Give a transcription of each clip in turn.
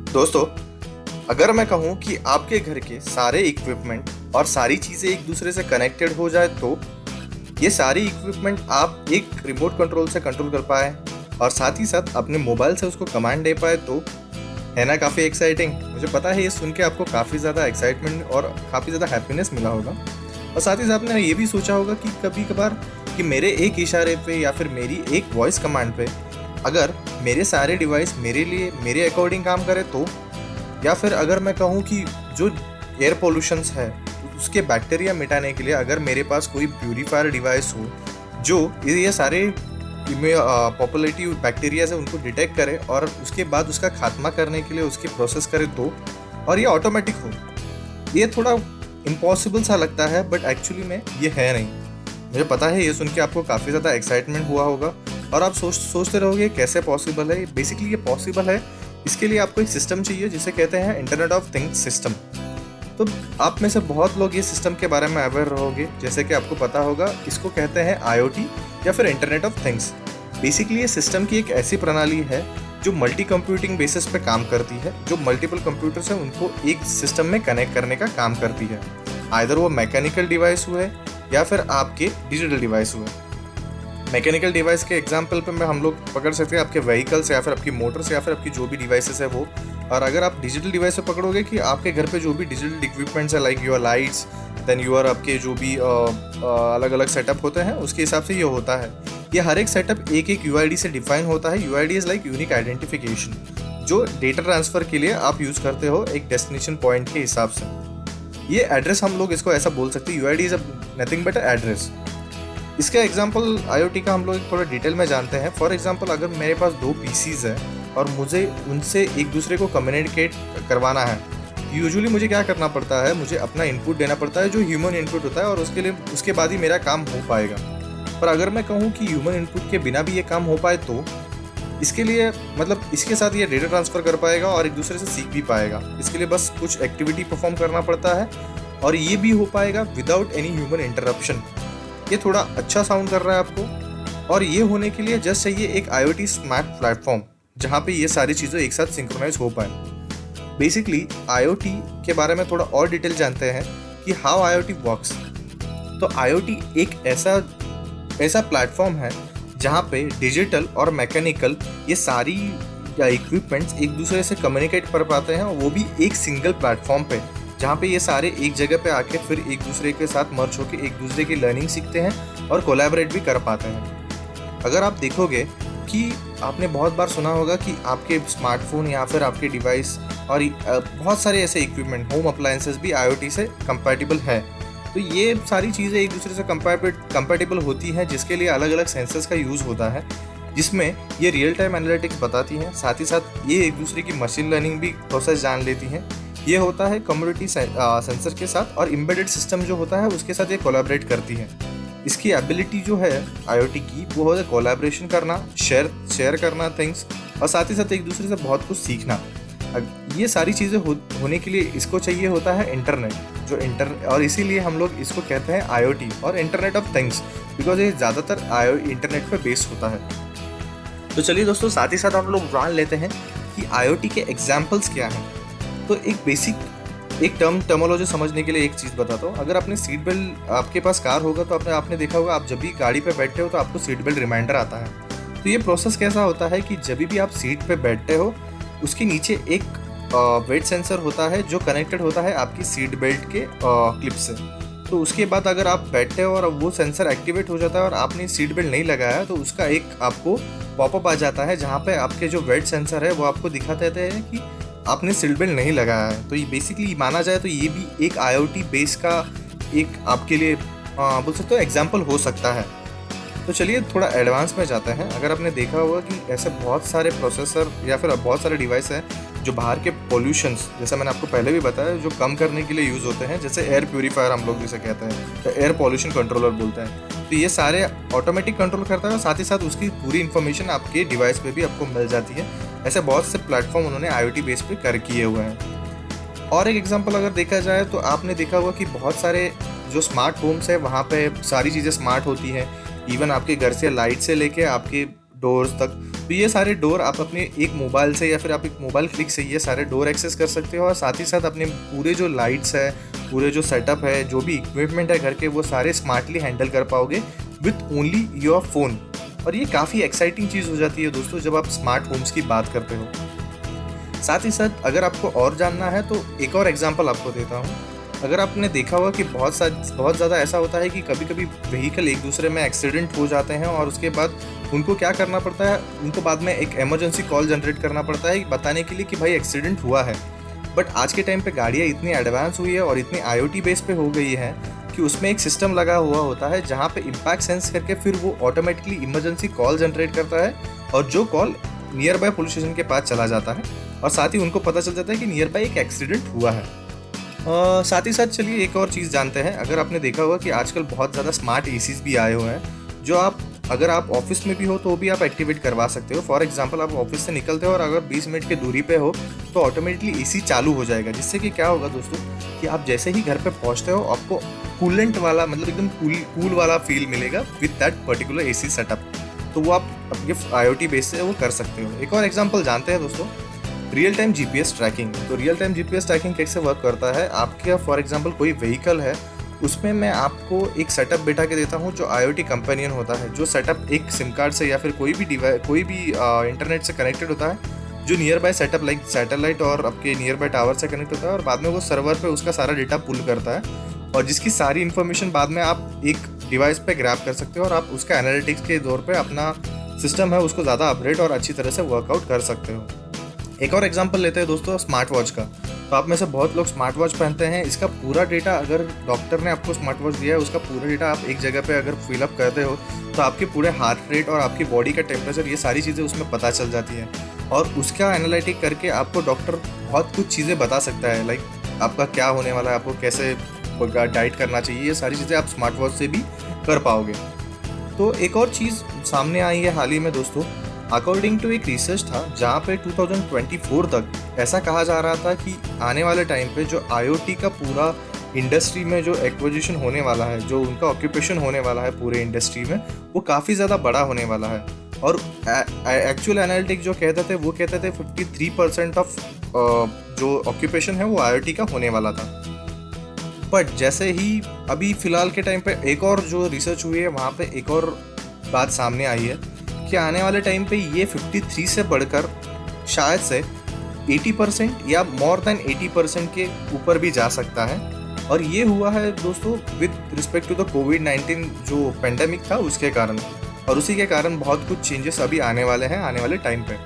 दोस्तों, अगर मैं कहूँ कि आपके घर के सारे इक्विपमेंट और सारी चीज़ें एक दूसरे से कनेक्टेड हो जाए तो ये सारी इक्विपमेंट आप एक रिमोट कंट्रोल से कंट्रोल कर पाए और साथ ही साथ अपने मोबाइल से उसको कमांड दे पाए तो है ना काफ़ी एक्साइटिंग। मुझे पता है ये सुन के आपको काफ़ी ज़्यादा एक्साइटमेंट और काफ़ी ज़्यादा हैप्पीनेस मिला होगा और साथ ही साथ आपने ये भी सोचा होगा कि कभी कभार कि मेरे एक इशारे पे या फिर मेरी एक वॉइस कमांड पे अगर मेरे सारे डिवाइस मेरे लिए मेरे अकॉर्डिंग काम करे तो, या फिर अगर मैं कहूँ कि जो एयर पोल्यूशंस है उसके बैक्टीरिया मिटाने के लिए अगर मेरे पास कोई प्यूरीफायर डिवाइस हो जो ये सारे पॉपुलेटिव बैक्टीरिया है उनको डिटेक्ट करे और उसके बाद उसका खात्मा करने के लिए उसकी प्रोसेस करे तो, और ये ऑटोमेटिक हो। ये थोड़ा इम्पॉसिबल सा लगता है बट एक्चुअली में ये है नहीं। मुझे पता है ये सुन के आपको काफ़ी ज़्यादा एक्साइटमेंट हुआ होगा और आप सोचते रहोगे कैसे पॉसिबल है। बेसिकली ये पॉसिबल है, इसके लिए आपको एक सिस्टम चाहिए जिसे कहते हैं इंटरनेट ऑफ थिंग्स सिस्टम। तो आप में से बहुत लोग ये सिस्टम के बारे में अवेयर रहोगे, जैसे कि आपको पता होगा इसको कहते हैं IoT या फिर इंटरनेट ऑफ थिंग्स। बेसिकली ये सिस्टम की एक ऐसी प्रणाली है जो मल्टी कंप्यूटिंग बेसिस पे काम करती है, जो मल्टीपल कंप्यूटर्स हैं उनको एक सिस्टम में कनेक्ट करने का काम करती है। आइदर वो मैकेनिकल डिवाइस हुए या फिर आपके डिजिटल डिवाइस हुए। मैकेनिकल डिवाइस के एग्जांपल पे हम लोग पकड़ सकते हैं आपके व्हीकल्स या फिर आपकी मोटर्स या फिर आपकी जो भी डिवाइसेस है वो। और अगर आप डिजिटल डिवाइस से पकड़ोगे कि आपके घर पे जो भी डिजिटल इक्विपमेंट्स है like your lights, then your आपके जो भी अलग अलग सेटअप होते हैं उसके हिसाब से ये होता है। ये हर एक सेटअप एक एक UID से डिफाइन होता है। UID is like unique identification, जो डेटा ट्रांसफ़र के लिए आप यूज़ करते हो एक डेस्टिनेशन पॉइंट के हिसाब से। ये एड्रेस हम लोग इसको ऐसा बोल सकते हैं, UID is nothing but address. इसका एग्जांपल IoT का हम लोग थोड़ा डिटेल में जानते हैं। फॉर एग्जांपल अगर मेरे पास 2 PCs हैं और मुझे उनसे एक दूसरे को कम्युनिकेट करवाना है, यूजुअली मुझे क्या करना पड़ता है, मुझे अपना इनपुट देना पड़ता है जो ह्यूमन इनपुट होता है और उसके बाद ही मेरा काम हो पाएगा। पर अगर मैं कहूँ कि ह्यूमन इनपुट के बिना भी ये काम हो पाए तो इसके लिए मतलब इसके साथ ये डेटा ट्रांसफ़र कर पाएगा और एक दूसरे से सीख भी पाएगा। इसके लिए बस कुछ एक्टिविटी परफॉर्म करना पड़ता है और ये भी हो पाएगा विदाउट एनी ह्यूमन इंटरप्शन। ये थोड़ा अच्छा साउंड कर रहा है आपको, और ये होने के लिए जस्ट चाहिए एक IoT स्मार्ट प्लेटफॉर्म जहाँ पे ये सारी चीज़ें एक साथ सिंक्रोनाइज हो पाए। बेसिकली IoT के बारे में थोड़ा और डिटेल जानते हैं कि हाउ IoT वर्क्स। तो IoT एक ऐसा प्लेटफॉर्म है जहाँ पे डिजिटल और मैकेनिकल ये सारी इक्विपमेंट्स एक दूसरे से कम्युनिकेट कर पाते हैं, और वो भी एक सिंगल प्लेटफॉर्म पे जहाँ पे ये सारे एक जगह पे आके फिर एक दूसरे के साथ मर्ज होकर एक दूसरे की लर्निंग सीखते हैं और कोलैबोरेट भी कर पाते हैं। अगर आप देखोगे कि आपने बहुत बार सुना होगा कि आपके स्मार्टफोन या फिर आपके डिवाइस और बहुत सारे ऐसे इक्विपमेंट होम अप्लायंसेस भी IoT से कंपैटिबल है। तो ये सारी चीज़ें एक दूसरे से कंपैटिबल होती हैं, जिसके लिए अलग अलग सेंसर्स का यूज़ होता है, जिसमें ये रियल टाइम एनालिटिक्स बताती हैं। साथ ही साथ ये एक दूसरे की मशीन लर्निंग भी प्रोसेस जान लेती हैं। ये होता है कम्युनिटी सेंसर के साथ, और एम्बेडेड सिस्टम जो होता है उसके साथ ये कोलैबोरेट करती है। इसकी एबिलिटी जो है IoT की वो है कोलैबोरेशन करना, शेयर करना थिंग्स, और साथ ही साथ एक दूसरे से बहुत कुछ सीखना। ये सारी चीज़ें होने के लिए इसको चाहिए होता है इंटरनेट, और इसीलिए हम लोग इसको कहते हैं IoT और इंटरनेट ऑफ थिंग्स, बिकॉज ये ज़्यादातर इंटरनेट पर बेस्ड होता है। तो चलिए दोस्तों, साथ ही साथ हम लोग जान लेते हैं कि IoT के एग्जाम्पल्स क्या हैं। तो एक टर्मोलॉजी समझने के लिए एक चीज़ बताता हूँ। अगर आपने सीट बेल्ट, आपके पास कार होगा तो आपने देखा होगा, आप जब भी गाड़ी पे बैठते हो तो आपको सीट बेल्ट रिमाइंडर आता है। तो ये प्रोसेस कैसा होता है कि जब भी आप सीट पे बैठते हो उसके नीचे एक वेट सेंसर होता है जो कनेक्टेड होता है आपकी सीट बेल्ट के क्लिप से। तो उसके बाद अगर आप बैठते हो और वो सेंसर एक्टिवेट हो जाता है और आपने सीट बेल्ट नहीं लगाया तो उसका एक आपको पॉपअप आ जाता है जहाँ पे आपके जो वेट सेंसर है वो आपको दिखा देते हैं कि आपने सीट बेल्ट नहीं लगाया है। तो ये बेसिकली माना जाए तो ये भी एक IoT बेस का एक आपके लिए बोल सकते हो एग्जाम्पल हो सकता है। तो चलिए थोड़ा एडवांस में जाते हैं। अगर आपने देखा होगा कि ऐसे बहुत सारे प्रोसेसर या फिर बहुत सारे डिवाइस हैं जो बाहर के पोल्यूशंस, जैसे मैंने आपको पहले भी बताया, जो कम करने के लिए यूज़ होते हैं, जैसे एयर प्यूरीफायर हम लोग जिसे कहते हैं, तो एयर पॉल्यूशन कंट्रोलर बोलते हैं। तो ये सारे ऑटोमेटिक कंट्रोल करता है और साथ ही साथ उसकी पूरी इन्फॉर्मेशन आपके डिवाइस पे भी आपको मिल जाती है। ऐसे बहुत से प्लेटफॉर्म उन्होंने IoT बेस पे कर किए हुए हैं। और एक एग्जांपल अगर देखा जाए तो आपने देखा होगा कि बहुत सारे जो स्मार्ट होम्स है वहाँ पे सारी चीज़ें स्मार्ट होती हैं। इवन आपके घर से लाइट से लेके आपके डोर्स तक। तो ये सारे डोर आप अपने एक मोबाइल से या फिर आप एक मोबाइल क्लिक से ये सारे डोर एक्सेस कर सकते हो, और साथ ही साथ अपने पूरे जो लाइट्स है, पूरे जो सेटअप है, जो भी इक्विपमेंट है घर के, वो सारे स्मार्टली हैंडल कर पाओगे विथ ओनली योर फोन। और ये काफ़ी एक्साइटिंग चीज़ हो जाती है दोस्तों जब आप स्मार्ट होम्स की बात करते हो। साथ ही साथ अगर आपको और जानना है तो एक और एग्जांपल आपको देता हूँ। अगर आपने देखा होगा कि बहुत ज़्यादा ऐसा होता है कि कभी कभी व्हीकल एक दूसरे में एक्सीडेंट हो जाते हैं, और उसके बाद उनको क्या करना पड़ता है, उनको बाद में एक इमरजेंसी कॉल जनरेट करना पड़ता है बताने के लिए कि भाई एक्सीडेंट हुआ है। बट आज के टाइम पे गाड़ियाँ इतनी एडवांस हुई है और इतनी IoT बेस पे हो गई है कि उसमें एक सिस्टम लगा हुआ होता है जहाँ पे इम्पैक्ट सेंस करके फिर वो ऑटोमेटिकली इमरजेंसी कॉल जनरेट करता है, और जो call near by police station के पास चला जाता है, और साथ ही उनको पता चल जाता है कि नियर बाय एक एक्सीडेंट हुआ है। साथ ही साथ चलिए एक और चीज़ जानते हैं। अगर आपने देखा होगा कि आजकल बहुत ज़्यादा स्मार्ट एसीज भी आए हुए हैं, जो आप अगर आप ऑफिस में भी हो तो भी आप एक्टिवेट करवा सकते हो। फॉर एग्जांपल आप ऑफिस से निकलते हो और अगर 20 मिनट की दूरी पे हो तो ऑटोमेटिकली एसी चालू हो जाएगा, जिससे कि क्या होगा दोस्तों कि आप जैसे ही घर पे पहुंचते हो आपको कूलेंट वाला, मतलब एकदम कूल वाला फील मिलेगा with that particular AC setup. तो वो आप अपने IoT बेस से वो कर सकते हो। एक और एग्जाम्पल जानते हैं दोस्तों, रियल टाइम GPS ट्रैकिंग। तो रियल टाइम GPS ट्रैकिंग कैसे वर्क करता है, आपके फॉर एग्जांपल कोई व्हीकल है, उसमें मैं आपको एक सेटअप बैठा के देता हूँ जो IoT कंपेनियन होता है, जो सेटअप एक सिम कार्ड से या फिर कोई भी इंटरनेट से कनेक्टेड होता है, जो near by setup like satellite और आपके नियर बाय टावर से कनेक्ट होता है, और बाद में वो सर्वर पे उसका सारा डेटा पुल करता है, और जिसकी सारी इन्फॉर्मेशन बाद में आप एक डिवाइस पे ग्रैब कर सकते हो और आप उसका एनालिटिक्स के दौर पे अपना सिस्टम है उसको ज़्यादा अपग्रेड और अच्छी तरह से वर्कआउट कर सकते हो। एक और एग्जांपल लेते हैं दोस्तों स्मार्ट वॉच का। तो आप में से बहुत लोग स्मार्ट वॉच पहनते हैं। इसका पूरा डेटा, अगर डॉक्टर ने आपको स्मार्ट वॉच दिया है, उसका पूरा डेटा आप एक जगह पे अगर फिलअप करते हो तो आपके पूरे हार्ट रेट और आपकी बॉडी का टेम्परेचर, ये सारी चीज़ें उसमें पता चल जाती हैं, और उसका एनालिटिक करके आपको डॉक्टर बहुत कुछ चीज़ें बता सकता है, लाइक आपका क्या होने वाला है, आपको कैसे डाइट करना चाहिए, ये सारी चीज़ें आप स्मार्ट वॉच से भी कर पाओगे। तो एक और चीज़ सामने आई है हाल ही में दोस्तों, अकॉर्डिंग टू एक रिसर्च था जहाँ पे 2024 तक ऐसा कहा जा रहा था कि आने वाले टाइम पे जो IoT का पूरा इंडस्ट्री में जो एक्विजिशन होने वाला है, जो उनका ऑक्यूपेशन होने वाला है पूरे इंडस्ट्री में, वो काफ़ी ज़्यादा बड़ा होने वाला है। और एक्चुअल एनालिटिक जो कहते थे वो कहते थे 53% ऑफ जो ऑक्यूपेशन है वो IoT का होने वाला था। बट जैसे ही अभी फ़िलहाल के टाइम पे एक और जो रिसर्च हुई है वहाँ पे एक और बात सामने आई है कि आने वाले टाइम पे ये 53 से बढ़कर शायद से 80% या मोर देन 80% के ऊपर भी जा सकता है। और ये हुआ है दोस्तों विद रिस्पेक्ट टू द कोविड-19 जो पेंडेमिक था उसके कारण, और उसी के कारण बहुत कुछ चेंजेस अभी आने वाले हैं आने वाले टाइम पे।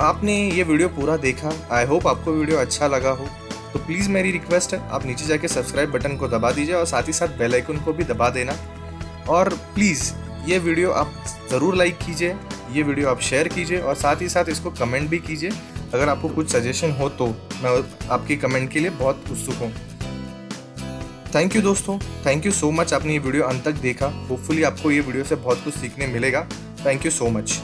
आपने ये वीडियो पूरा देखा, आई होप आपको वीडियो अच्छा लगा हो। तो प्लीज़ मेरी रिक्वेस्ट है आप नीचे जाके सब्सक्राइब बटन को दबा दीजिए और साथ ही साथ बेल आइकन को भी दबा देना। और प्लीज़ ये वीडियो आप ज़रूर लाइक कीजिए, ये वीडियो आप शेयर कीजिए, और साथ ही साथ इसको कमेंट भी कीजिए। अगर आपको कुछ सजेशन हो तो मैं आपकी कमेंट के लिए बहुत उत्सुक हूँ। थैंक यू दोस्तों, थैंक यू सो मच, आपने ये वीडियो अंत तक देखा। होपफुली आपको ये वीडियो से बहुत कुछ सीखने मिलेगा। Thank you so much.